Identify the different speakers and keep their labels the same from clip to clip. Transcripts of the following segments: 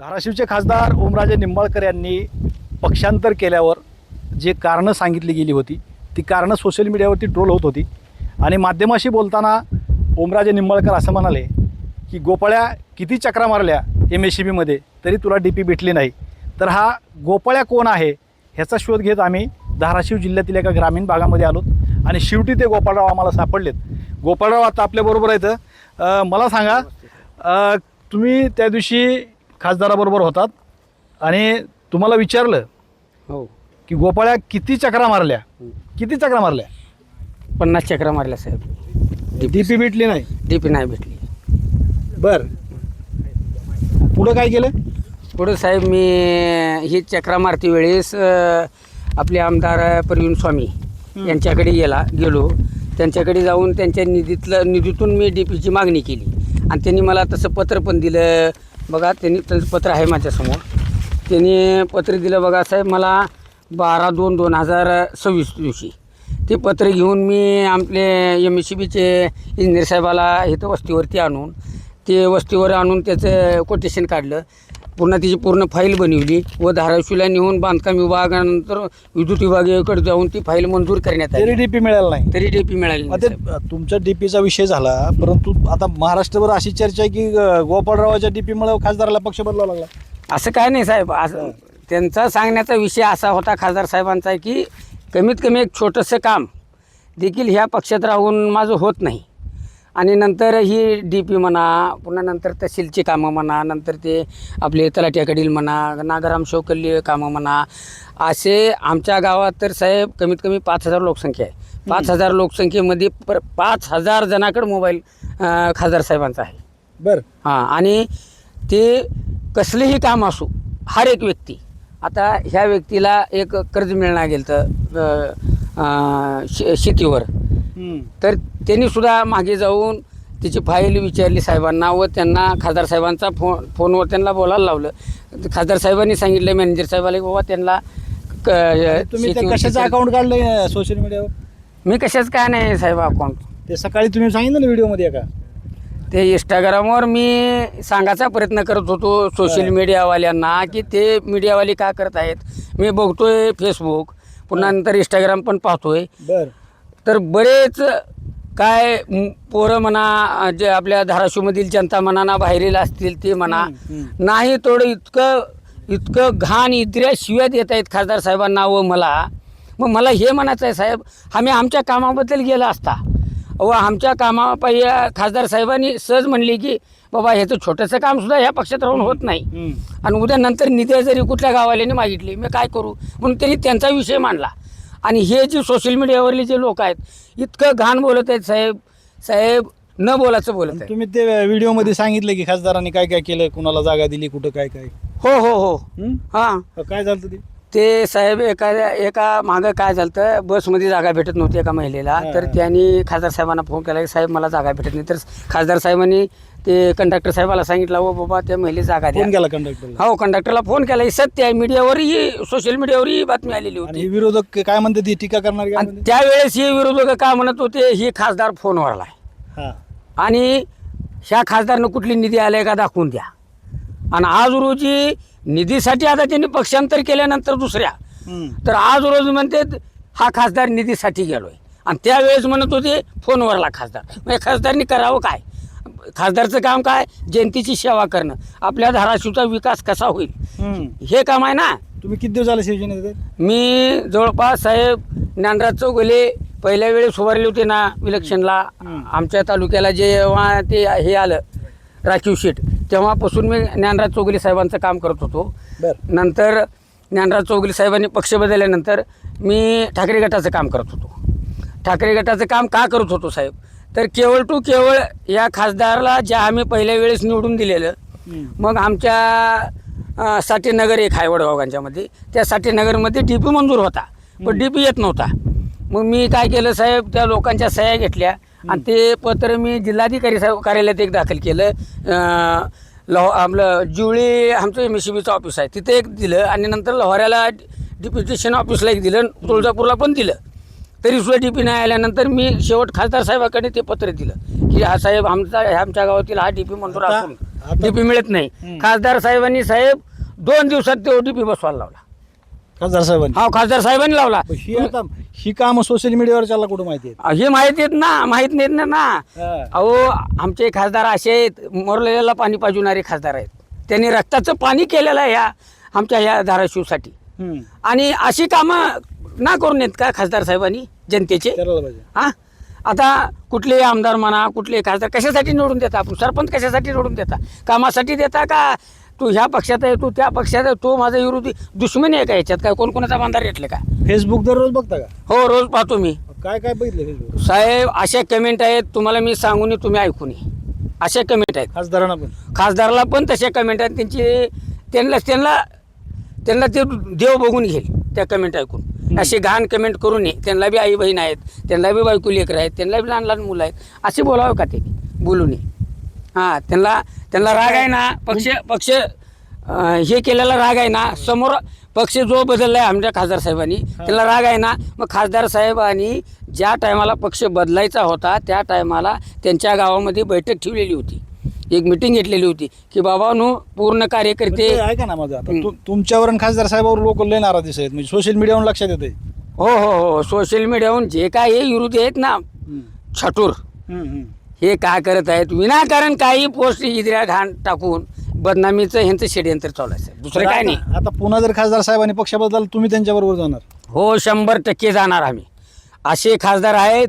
Speaker 1: धाराशिवचे खासदार ओमराजे निंबाळकर यांनी पक्षांतर केल्यावर जे कारणं सांगितली गेली होती ती कारणं सोशल मीडियावरती ट्रोल होत होती आणि माध्यमाशी बोलताना ओमराजे निंबाळकर असं म्हणाले की गोपाळ्या किती चक्रा मारल्या MSCBमध्ये तरी तुला DP भेटली नाही. तर हा गोपाळ्या कोण आहे ह्याचा शोध घेत आम्ही धाराशिव जिल्ह्यातील एका ग्रामीण भागामध्ये आलो आणि शेवटी ते गोपाळराव आम्हाला सापडलेत. गोपाळराव आता आपल्याबरोबर आहेत. मला सांगा, तुम्ही त्या दिवशी खासदाराबरोबर होतात आणि तुम्हाला विचारलं
Speaker 2: हो
Speaker 1: की गोपाळ्या किती चक्रा मारल्या, किती चक्रा मारल्या?
Speaker 2: 50 चक्रा मारल्या साहेब.
Speaker 1: DP भेटली नाही.
Speaker 2: DP नाही भेटली.
Speaker 1: बर, पुढं काय केलं?
Speaker 2: पुढं साहेब मी ही चक्रा मारती वेळेस आपले आमदार प्रवीण स्वामी यांच्याकडे गेलो. त्यांच्याकडे जाऊन त्यांच्या निधीतून मी DPची मागणी केली आणि त्यांनी मला तसं पत्र पण दिलं. बघा, त्यांनी तसं पत्र आहे माझ्यासमोर. त्यांनी पत्र दिलं बघा साहेब मला 12/2/2026 दिवशी. ते पत्र घेऊन मी आपले MSCBचे इंजिनियर साहेबाला इथं वस्तीवरती आणून वस्तीवर आणून त्याचं कोटेशन काढलं. पुन्हा तिची पूर्ण फाईल बनवली व धाराशिवला नेऊन बांधकाम विभागानंतर विद्युत विभागाकडे जाऊन ती फाईल मंजूर करण्यात आली.
Speaker 1: तरी DP मिळालं नाही.
Speaker 2: तरी DP मिळाली नाही साहेब.
Speaker 1: तुमच्या DPचा विषय झाला, परंतु आता महाराष्ट्रभर अशी चर्चा आहे की गोपाळरावाच्या DPमुळे खासदाराला पक्ष बदलावा लागला.
Speaker 2: असं काय नाही साहेब. असं त्यांचा सांगण्याचा विषय असा होता खासदार साहेबांचा की कमीत कमी एक छोटंसं काम देखील ह्या पक्षात राहून माझं होत नाही. आणि नंतर ही DP म्हणा, पुन्हा नंतर तहसीलची कामं म्हणा, नंतर ते आपले तलाट्याकडील म्हणा, नागराम शौकल्य कामं म्हणा, असे आमच्या गावात तर साहेब कमीत कमी 5,000 लोकसंख्या आहे. 5,000 लोकसंख्येमध्ये 5,000 जणाकडे मोबाईल खासदार साहेबांचा आहे.
Speaker 1: बरं.
Speaker 2: हां, आणि ते कसलेही काम असो, हर एक व्यक्ती, आता ह्या व्यक्तीला एक कर्ज मिळणार गेलं तर शेतीवर, तर त्यांनी सुद्धा मागे जाऊन त्याची फाईल विचारली साहेबांना व त्यांना खासदार साहेबांचा फोनवर त्यांना बोलायला लावलं. खासदार साहेबांनी सांगितलं मॅनेजर साहेबाला की बाबा त्यांना
Speaker 1: तुम्ही ते कशाचं अकाउंट काढलं सोशल मीडियावर?
Speaker 2: मी कशाच काय नाही साहेब अकाउंट.
Speaker 1: ते सकाळी तुम्ही सांगितलं ना व्हिडिओमध्ये का
Speaker 2: ते इंस्टाग्रामवर मी सांगायचा प्रयत्न करत होतो सोशल मीडियावाल्यांना की ते मीडियावाले काय करत आहेत. मी बघतोय फेसबुक, पुन्हा नंतर इंस्टाग्राम पण पाहतोय.
Speaker 1: बरं.
Speaker 2: तर बरेच काय पोरं म्हणा, जे आपल्या धाराशिवमधील जनता म्हणा ना, बाहेरील असतील ते म्हणा, नाही थोडं इतकं घाण इतऱ्या शिव्या देत आहेत खासदार साहेबांना व मला. मग मला हे म्हणायचं आहे साहेब, आम्ही आमच्या कामाबद्दल गेला असता व आमच्या कामापायी खासदार साहेबांनी सहज म्हणले की बाबा ह्याचं छोटंसं कामसुद्धा ह्या पक्षात राहून होत नाही आणि उद्या नंतर निधी जरी कुठल्या गावाल्याने मागितली मी काय करू म्हणून त्यांनी त्यांचा विषय मांडला. आणि हे जे सोशल मीडियावरले जे लोक आहेत इतकं घाण बोलत आहेत साहेब न बोलायचं बोलत आहेत.
Speaker 1: तुम्ही ते व्हिडिओमध्ये सांगितलं की खासदारांनी काय काय केलं, कुणाला जागा दिली, कुठं काय काय?
Speaker 2: हो हां.
Speaker 1: काय झालं
Speaker 2: ते साहेब एका मागं काय झालं तर बसमध्ये जागा भेटत नव्हती एका महिलेला. तर त्यांनी खासदार साहेबांना फोन केला की साहेब मला जागा भेटत नाही. तर खासदार साहेबांनी ते कंडक्टर साहेबाला सांगितलं हो बाबा त्या महिलेला जागा द्या.
Speaker 1: फोन केला कंडक्टरला?
Speaker 2: हो, कंडक्टरला फोन केला. ही सत्य आहे, मीडियावरही सोशल मीडियावरही बातमी आलेली होती.
Speaker 1: विरोधक काय म्हणते ती टीका करणार?
Speaker 2: त्यावेळेस हे विरोधक काय म्हणत होते, ही खासदार फोनवरला आहे आणि ह्या खासदारनं कुठली निधी आलाय का दाखवून द्या. आणि आज रोजी निधीसाठी आता त्यांनी पक्षांतर केल्यानंतर दुसऱ्या, तर आज रोज म्हणते हा खासदार निधीसाठी गेलोय आणि त्यावेळेस म्हणत होते फोनवरला खासदार. म्हणजे खासदारनी करावं काय? खासदारचं काम काय? जनतेची सेवा करणं, आपल्या धाराशिवचा विकास कसा होईल हे काम आहे ना.
Speaker 1: तुम्ही किती दिवस झाले शिवसेनेत?
Speaker 2: मी जवळपास साहेब ज्ञानराज चौगुले पहिल्या वेळेस उभारले होते ना इलेक्शनला आमच्या तालुक्याला, जेव्हा ते हे आलं राखीव शीट, तेव्हापासून मी ज्ञानराज चौगुले साहेबांचं काम करत होतो. नंतर ज्ञानराज चौगुले साहेबांनी पक्ष बदलल्यानंतर मी ठाकरे गटाचं काम करत होतो. ठाकरे गटाचं काम का करत होतो साहेब, तर केवळ या खासदाराला ज्या आम्ही पहिल्या वेळेस निवडून दिलेलं, मग आमच्या साठेनगर एक आहे वडगावगांच्यामध्ये, त्या साठेनगरमध्ये DP मंजूर होता पण DP येत नव्हता. मग मी काय केलं साहेब, त्या लोकांच्या सह्या घेतल्या आणि ते पत्र मी जिल्हाधिकारी साहेब कार्यालयात एक दाखल केलं. आपलं जुळी आमचं MSCBचं ऑफिस आहे तिथे एक दिलं आणि नंतर लोहाऱ्याला डिप्युटेशन ऑफिसला एक दिलं, तुळजापूरला पण दिलं. तरीसुद्धा DP नाही आल्यानंतर मी शेवट खासदार साहेबाकडे ते पत्र दिलं की हा साहेब आमच्या गावातील हा DP मंजूर असून
Speaker 1: आता-
Speaker 2: डीपी मिळत नाही. खासदार साहेबांनी साहेब 2 दिवसात तो डीपी बसवायला लावला.
Speaker 1: खासदार साहेबांनी
Speaker 2: हा खासदार साहेबांनी लावला.
Speaker 1: ही काम सोशल मीडियावर चालला कुठं माहिती
Speaker 2: हे माहिती आहेत ना, माहित नाहीत ना.
Speaker 1: आहे
Speaker 2: अहो आमचे खासदार असे आहेत, मोरलेल्याला पाणी पाजवणारे खासदार आहेत. त्यांनी रक्ताचं पाणी केलेलं आहे आमच्या ह्या धाराशिवसाठी. आणि अशी कामं ना करून येत का खासदार साहेबांनी जनतेचे?
Speaker 1: करायला पाहिजे.
Speaker 2: हा आता कुठले आमदार म्हणा, कुठले खासदार कशासाठी निवडून देता? आपण सरपंच कशासाठी निवडून देता? कामासाठी देता का? तू ह्या पक्षात आहे, तू त्या पक्षात आहे, तो माझा विरोधी दुश्मनी आहे का? याच्यात काय कोण कोणाचा बांधार घेतले का?
Speaker 1: फेसबुक दररोज बघता का?
Speaker 2: हो रोज पाहतो मी.
Speaker 1: काय काय बघितलं फेसबुक?
Speaker 2: साहेब अशा कमेंट आहेत, तुम्हाला मी सांगू नये, तुम्ही ऐकू नये. अशा कमेंट आहेत.
Speaker 1: खासदारांना पण
Speaker 2: खासदाराला पण तशा कमेंट आहेत. त्यांना ते देव बघून घेईल त्या कमेंट ऐकून. असे घाण कमेंट करू नये. त्यांना बी आई बहीण आहेत, त्यांना बी बायको लेकरं आहेत, त्यांना बी लहान लहान मुलं आहेत. असे बोलावं का? ते बोलू नये. हां त्यांना राग आहे ना, पक्ष हे केलेला राग आहे ना, समोर पक्ष जो बदलला आहे आमच्या खासदार साहेबांनी, त्याला राग आहे ना. मग खासदार साहेबांनी ज्या टायमाला पक्ष बदलायचा होता त्या टायमाला त्यांच्या गावामध्ये बैठक ठेवलेली होती, एक मिटिंग घेतलेली होती की बाबांनो पूर्ण कार्यकर्ते.
Speaker 1: ऐका ना माझं, आता तुमच्यावर आणि खासदार साहेबावर लोक लय नाराज दिसत आहेत, म्हणजे सोशल मीडियावर लक्षात येते.
Speaker 2: हो सोशल मीडियावरून जे काय हे विरोधी आहेत ना छटूर, हे काय करत आहेत विनाकारण काही पोस्ट इद्र्या घाण टाकून बदनामीचं ह्यांचं षडयंत्र चालू आहे. दुसरं काय नाही.
Speaker 1: आता पुन्हा जर खासदार साहेबांनी पक्ष बदलाल, तुम्ही त्यांच्याबरोबर जाणार?
Speaker 2: हो 100% जाणार आम्ही. असे खासदार आहेत,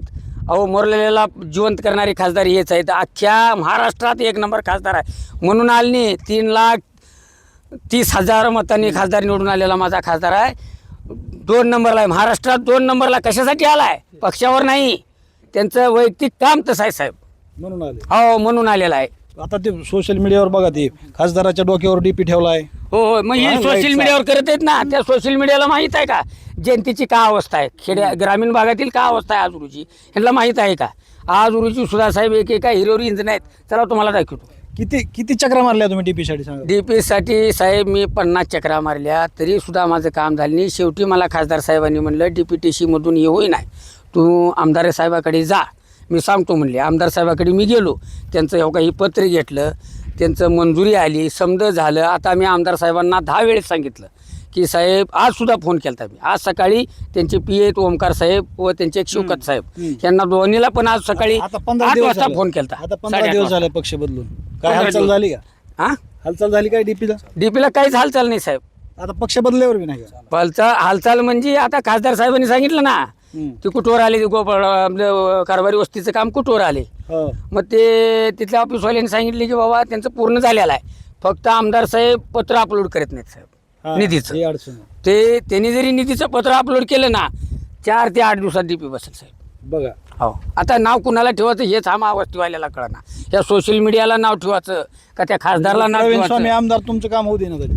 Speaker 2: अहो मोरलेल्याला जिवंत करणारे खासदार हेच आहेत. अख्ख्या महाराष्ट्रात 1 नंबर खासदार आहे. म्हणून आलनी 3,30,000 मतांनी खासदार निवडून आलेला माझा खासदार आहे. 2 नंबरला आहे महाराष्ट्रात. 2 नंबरला कशासाठी आला आहे? पक्षावर नाही, त्यांचं वैयक्तिक काम तसं आहे साहेब,
Speaker 1: म्हणून आले.
Speaker 2: हो म्हणून आलेला आहे.
Speaker 1: आता ते सोशल मीडियावर बघा, ते खासदाराच्या डोक्यावर डीपी ठेवला आहे.
Speaker 2: हो मग हे सोशल मीडियावर करत आहेत ना. त्या सोशल मीडियाला माहीत आहे का जनतेची का अवस्था आहे, ग्रामीण भागातील का अवस्था आहे आज रोजी? ह्यांना माहीत आहे का? आज रोजी सुद्धा साहेब एका हिरोवर इंजन आहेत. चला तुम्हाला दाखवतो.
Speaker 1: किती चक्रा मारल्या तुम्ही डीपी साठी? सांगा.
Speaker 2: डीपीसाठी साहेब मी 50 चक्रा मारल्या, तरी सुद्धा माझं काम झालं नाही. शेवटी मला खासदार साहेबांनी म्हणलं DPTC मधून हे होई नाही, तू आमदार साहेबाकडे जा, मी सांगतो म्हणले. आमदार साहेबाकडे मी गेलो, त्यांचं हे काही पत्र घेतलं, त्यांचं मंजुरी आली, समज झालं. आता मी आमदार साहेबांना 10 वेळेस सांगितलं की साहेब, आज सुद्धा फोन केला मी. आज सकाळी त्यांचे PA ओमकार साहेब व त्यांचे एक शिवकत साहेब यांना दोन्हीला पण आज सकाळी 8 वाजता फोन केला.
Speaker 1: आता 15 दिवस झाले पक्ष बदलून. काय हालचाल झाली का?
Speaker 2: हां
Speaker 1: हालचाल झाली काय डीपीला?
Speaker 2: डीपीला काहीच हालचाल नाही साहेब.
Speaker 1: आता पक्ष बदल्यावर बी नाही का?
Speaker 2: हालचाल म्हणजे आता खासदार साहेबांनी सांगितलं ना, ते कुठवर आले, ते गोपाळ आपलं कारभारी वस्तीचं काम कुठवर आले. मग ते तिथल्या ऑफिसवाल्यांनी सांगितले की बाबा त्यांचं पूर्ण झालेलं आहे, फक्त आमदार साहेब पत्र अपलोड करत नाहीत साहेब निधीचं. ते त्यांनी जरी निधीचं पत्र अपलोड केलं ना, 4 ते 8 दिवसात डीपी बसेल साहेब.
Speaker 1: बघा.
Speaker 2: हो आता नाव कुणाला ठेवायचं हेच हा वस्तीवाल्याला कळना. या सोशल मीडियाला नाव ठेवायचं का त्या खासदारला नाव ठेवायचं?
Speaker 1: आमदार तुमचं काम होऊ दे ना तरी.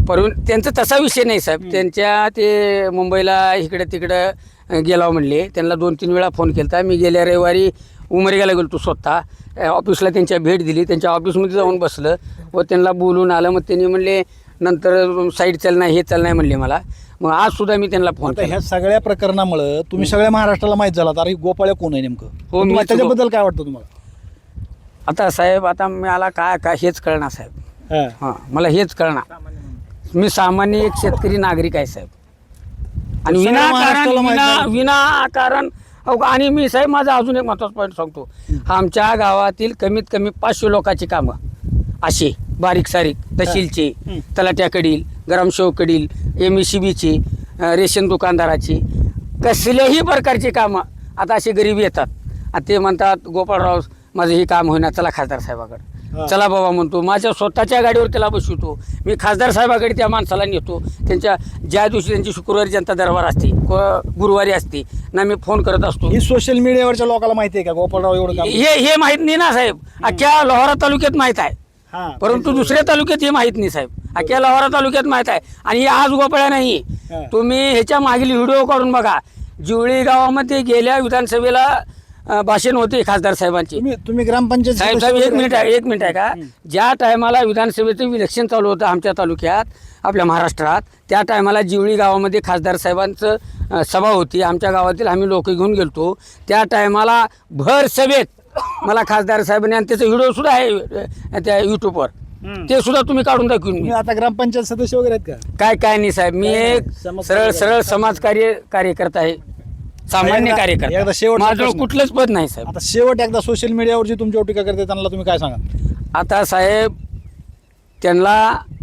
Speaker 2: परंतु त्यांचं तसा विषय नाही साहेब. त्यांच्या ते मुंबईला इकडे तिकडं गेला म्हणले. त्यांना 2-3 वेळा फोन केला. मी गेल्या रविवारी उमरग्याला गेलो, स्वतः ऑफिसला त्यांच्या भेट दिली, त्यांच्या ऑफिसमध्ये जाऊन बसलं व त्यांना बोलून आलं. मग त्यांनी म्हणले नंतर साईड चल नाही, हे चल नाही म्हणले मला. मग आज सुद्धा मी त्यांना फोन केला.
Speaker 1: ह्या सगळ्या प्रकरणामुळे तुम्ही सगळ्या महाराष्ट्राला माहीत झाला, अरे गोपाळ कोण आहे नेमकं?
Speaker 2: हो, मी
Speaker 1: त्याच्याबद्दल काय वाटतं तुम्हाला?
Speaker 2: आता साहेब आता मला काय हेच कळणार साहेब. हां मला हेच कळणार. मी सामान्य एक शेतकरी नागरिक आहे साहेब, आणि विनाकारण आणि मी साहेब माझा अजून एक महत्त्वाचा पॉईंट सांगतो. आमच्या गावातील कमीत कमी 500 लोकांची कामं अशी बारीक सारीक, तहसीलची, तलाट्याकडील, ग्रामसेवकडील, MECBची, रेशन दुकानदाराची, कसल्याही प्रकारची कामं आता अशी गरीबी येतात. आता ते म्हणतात गोपाळराव माझं हे काम होईना, चला खासदार साहेबाकडे. चला बाबा म्हणतो, माझ्या स्वतःच्या गाडीवर त्याला बसवतो मी, खासदार साहेबाकडे त्या माणसाला नेतो. त्यांच्या ज्या दिवशी त्यांची शुक्रवारी जनता दरबार असते, गुरुवारी असते ना, मी फोन करत असतो.
Speaker 1: ही सोशल मीडियावरच्या लोकांना माहिती आहे का गोपाळराव एवढं काम?
Speaker 2: हे माहीत नाही ना साहेब. अख्ख्या लोहारा तालुक्यात माहीत आहे, परंतु दुसऱ्या तालुक्यात हे माहीत नाही साहेब. अख्ख्या लोहारा तालुक्यात माहीत आहे. आणि हे आज गोपाळ्या नाही, तुम्ही ह्याच्या मागील व्हिडिओ काढून बघा. जिवळी गावामध्ये गेल्या विधानसभेला भाषण होते खासदार साहेबांचे.
Speaker 1: तुम्ही ग्रामपंचायत
Speaker 2: साहेब एक मिनिट आहे का, ज्या टायमाला विधानसभेचं इलेक्शन चालू होतं आमच्या तालुक्यात, आपल्या महाराष्ट्रात, त्या टायमाला जिवळी गावामध्ये खासदार साहेबांचं सभा होती. आमच्या गावातील आम्ही लोक घेऊन गेलतो. त्या टायमाला भर सभेत मला खासदार साहेबांनी, आणि त्याचा व्हिडिओ सुद्धा आहे त्या युट्यूबवर, ते सुद्धा तुम्ही काढून दाखवून मी.
Speaker 1: तुम्ही आता ग्रामपंचायत सदस्य वगैरे आहेत का?
Speaker 2: काय नाही साहेब, मी एक सरळ कार्यकर्ता आहे, सामान्य
Speaker 1: एकदा
Speaker 2: कार्यकर्ता.
Speaker 1: शेवटचा
Speaker 2: माझं
Speaker 1: प्रश्न.
Speaker 2: कुठलंच पद नाही साहेब.
Speaker 1: आता शेवट एकदा सोशल मीडियावर जी तुमच्यावर टीका करते त्यांना तुम्ही काय सांगा?
Speaker 2: आता साहेब त्यांना,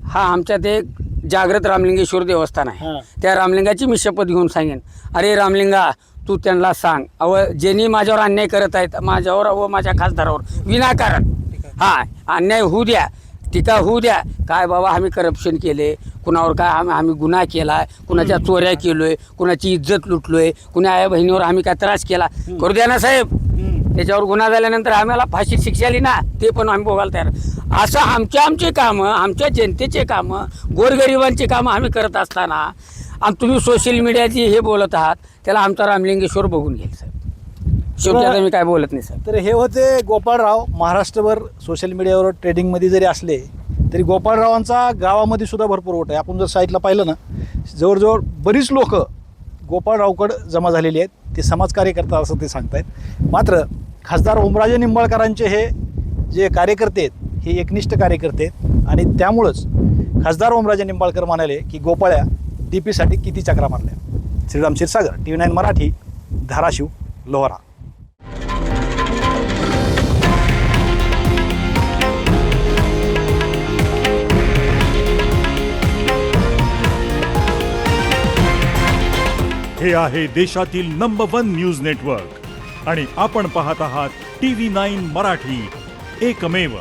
Speaker 2: हा आमच्यात एक जागृत रामलिंगेश्वर देवस्थान आहे,
Speaker 1: हां.
Speaker 2: त्या रामलिंगाची मी शपथ घेऊन सांगेन, अरे रामलिंगा तू त्यांना सांग, ज्यांनी माझ्यावर अन्याय करत आहेत, माझ्यावर व माझ्या खासदारावर विनाकारण, हा अन्याय होऊ द्या, टीका होऊ द्या, काय बाबा आम्ही करप्शन केले, कुणावर काय आम्ही गुन्हा केला, कुणाच्या चोऱ्या केलोय, कुणाची इज्जत लुटलोय, कुणा आई बहिणीवर आम्ही काय त्रास केला, करू द्या ना साहेब. त्याच्यावर गुन्हा झाल्यानंतर आम्हाला फाशी शिक्षा आली ना, ते पण आम्ही भोगायला तयार. असं आमचे कामं, आमच्या जनतेचे कामं, गोरगरिबांचे कामं आम्ही करत असताना, आणि तुम्ही सोशल मीडियाची हे बोलत आहात, त्याला आमचा रामलिंगेश्वर बघून घेईल साहेब. शेवटी आता मी काय बोलत नाही साहेब.
Speaker 1: तर हे होते गोपाळराव. महाराष्ट्रभर सोशल मीडियावर ट्रेडिंगमध्ये जरी असले तरी गोपाळरावांचा गावामध्ये सुद्धा भरपूर वोट आहे. आपण जर साईटला पाहिलं ना, जवळजवळ बरीच लोक गोपाळरावकडं जमा झालेली आहेत. ते समाज कार्यकर्ता असं ते सांगतायत. मात्र खासदार ओमराजे निंबाळकरांचे हे जे कार्यकर्ते आहेत हे एकनिष्ठ कार्यकर्ते आहेत, आणि त्यामुळंच खासदार ओमराजे निंबाळकर म्हणाले की गोपाळ्या DP-साठी किती चक्रा मारल्या. श्रीराम क्षीरसागर, TV9 मराठी, धाराशिव, लोहारा.
Speaker 3: हे आहे देशातील नंबर 1 न्यूज नेटवर्क आणि आपण पाहत आहात TV9 मराठी, एकमेव.